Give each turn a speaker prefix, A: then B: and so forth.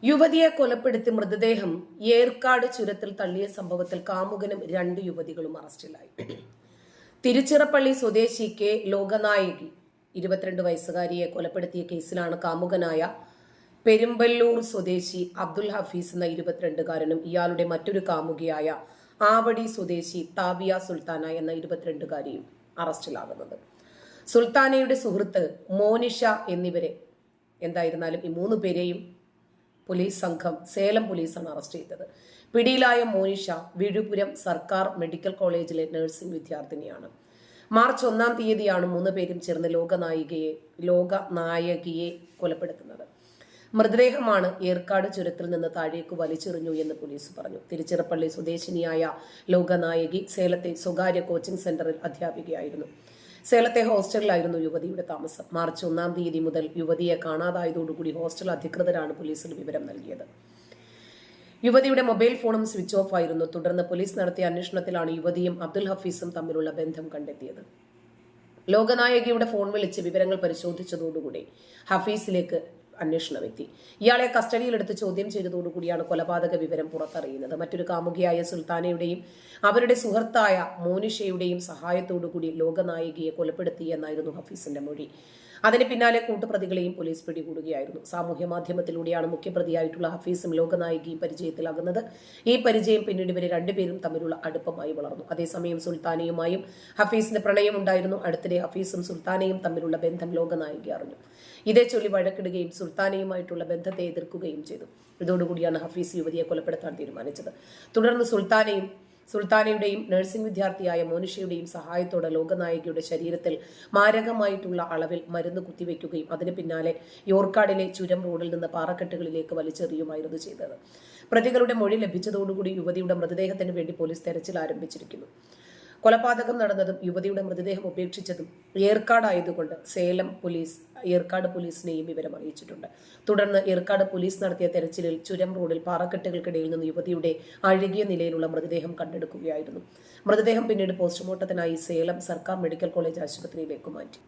A: യുവതിയെ കൊലപ്പെടുത്തി മൃതദേഹം ഏർക്കാട് ചുരത്തിൽ തള്ളിയ സംഭവത്തിൽ കാമുകനും 2 യുവതികളും അറസ്റ്റിലായി. തിരുച്ചിറപ്പള്ളി സ്വദേശി കെ ലോകനായകി 22 വയസ്സുകാരിയെ കൊലപ്പെടുത്തിയ കേസിലാണ് കാമുകനായ പെരുമ്പല്ലൂർ സ്വദേശി അബ്ദുൽ ഹഫീസ് എന്ന 22-കാരനും ഇയാളുടെ മറ്റൊരു കാമുകിയായ ആവടി സ്വദേശി താബിയ സുൽത്താന എന്ന 22-കാരിയും അറസ്റ്റിലാകുന്നത്. സുൽത്താനയുടെ സുഹൃത്ത് മോനിഷ എന്നിവരെ എന്തായിരുന്നാലും ഈ 3 പേരെയും പോലീസ് സംഘം സേലം പോലീസാണ് അറസ്റ്റ് ചെയ്തത്. പിടിയിലായ മോനിഷ വിഴുപുരം സർക്കാർ മെഡിക്കൽ കോളേജിലെ നഴ്സിംഗ് വിദ്യാർത്ഥിനിയാണ്. മാർച്ച് 1-ാം തീയതിയാണ് 3 പേരും ചേർന്ന് ലോകനായകിയെ കൊലപ്പെടുത്തുന്നത്. മൃതദേഹമാണ് ഏർക്കാട് ചുരത്തിൽ നിന്ന് താഴേക്ക് വലിച്ചെറിഞ്ഞു എന്ന് പോലീസ് പറഞ്ഞു. തിരുച്ചിറപ്പള്ളി സ്വദേശിനിയായ ലോകനായകി സേലത്തെ സ്വകാര്യ കോച്ചിംഗ് സെന്ററിൽ അധ്യാപികയായിരുന്നു. സേലത്തെ ഹോസ്റ്റലിലായിരുന്നു യുവതിയുടെ താമസം. മാർച്ച് 1-ാം തീയതി മുതൽ യുവതിയെ കാണാതായതോടുകൂടി ഹോസ്റ്റൽ അധികൃതരാണ് പോലീസിന് വിവരം നൽകിയത്. യുവതിയുടെ മൊബൈൽ ഫോണും സ്വിച്ച് ഓഫ് ആയിരുന്നു. തുടർന്ന് പോലീസ് നടത്തിയ അന്വേഷണത്തിലാണ് യുവതിയും അബ്ദുൽ ഹഫീസും തമ്മിലുള്ള ബന്ധം കണ്ടെത്തിയത്. ലോകനായകിയുടെ ഫോൺ വിളിച്ച് വിവരങ്ങൾ പരിശോധിച്ചതോടുകൂടി ഹഫീസിലേക്ക് അന്വേഷണം എത്തി. ഇയാളെ കസ്റ്റഡിയിലെടുത്ത് ചോദ്യം ചെയ്തതോടുകൂടിയാണ് കൊലപാതക വിവരം പുറത്തറിയുന്നത്. മറ്റൊരു കാമുകിയായ സുൽത്താനയുടെയും അവരുടെ സുഹൃത്തായ മോനിഷയുടെയും സഹായത്തോടുകൂടി ലോകനായകിയെ കൊലപ്പെടുത്തിയെന്നായിരുന്നു ഹഫീസിന്റെ മൊഴി. അതിന് പിന്നാലെ കൂട്ടുപ്രതികളെയും പോലീസ് പിടികൂടുകയായിരുന്നു. സാമൂഹ്യ മാധ്യമത്തിലൂടെയാണ് മുഖ്യപ്രതിയായിട്ടുള്ള ഹഫീസും ലോകനായകിയും പരിചയത്തിലാകുന്നത്. ഈ പരിചയം പിന്നീട് ഇവർ 2 പേരും തമ്മിലുള്ള അടുപ്പമായി വളർന്നു. അതേസമയം സുൽത്താനയുമായും ഹഫീസിന് പ്രണയമുണ്ടായിരുന്നു. അടുത്തിടെ ഹഫീസും സുൽത്താനയും തമ്മിലുള്ള ബന്ധം ലോകനായകി അറിഞ്ഞു. ഇതേ ചൊല്ലി വഴക്കിടുകയും സുൽത്താനയുമായിട്ടുള്ള ബന്ധത്തെ എതിർക്കുകയും ചെയ്തു. ഇതോടുകൂടിയാണ് ഹഫീസ് യുവതിയെ കൊലപ്പെടുത്താൻ തീരുമാനിച്ചത്. തുടർന്ന് സുൽത്താനയുടെയും നഴ്സിംഗ് വിദ്യാർത്ഥിയായ മോനിഷയുടെയും സഹായത്തോടെ ലോകനായകിയുടെ ശരീരത്തിൽ മാരകമായിട്ടുള്ള അളവിൽ മരുന്ന് കുത്തിവെക്കുകയും അതിന് പിന്നാലെ യോർക്കാടിലെ ചുരം റോഡിൽ നിന്ന് പാറക്കെട്ടുകളിലേക്ക് വലിച്ചെറിയുമായിരുന്നു ചെയ്തത്. പ്രതികളുടെ മൊഴി ലഭിച്ചതോടുകൂടി യുവതിയുടെ മൃതദേഹത്തിന് വേണ്ടി പോലീസ് തെരച്ചിൽ ആരംഭിച്ചിരിക്കുന്നു. കൊലപാതകം നടന്നതും യുവതിയുടെ മൃതദേഹം ഉപേക്ഷിച്ചതും ഏർക്കാടായതുകൊണ്ട് സേലം പോലീസ് ഏർക്കാട് പോലീസിനെയും വിവരം അറിയിച്ചിട്ടുണ്ട്. തുടർന്ന് ഏർക്കാട് പോലീസ് നടത്തിയ തെരച്ചിലിൽ ചുരം റോഡിൽ പാറക്കെട്ടുകൾക്കിടയിൽ നിന്ന് യുവതിയുടെ അഴുകിയ നിലയിലുള്ള മൃതദേഹം കണ്ടെടുക്കുകയായിരുന്നു. മൃതദേഹം പിന്നീട് പോസ്റ്റ്മോർട്ടത്തിനായി സേലം സർക്കാർ മെഡിക്കൽ കോളേജ് ആശുപത്രിയിലേക്ക് മാറ്റി.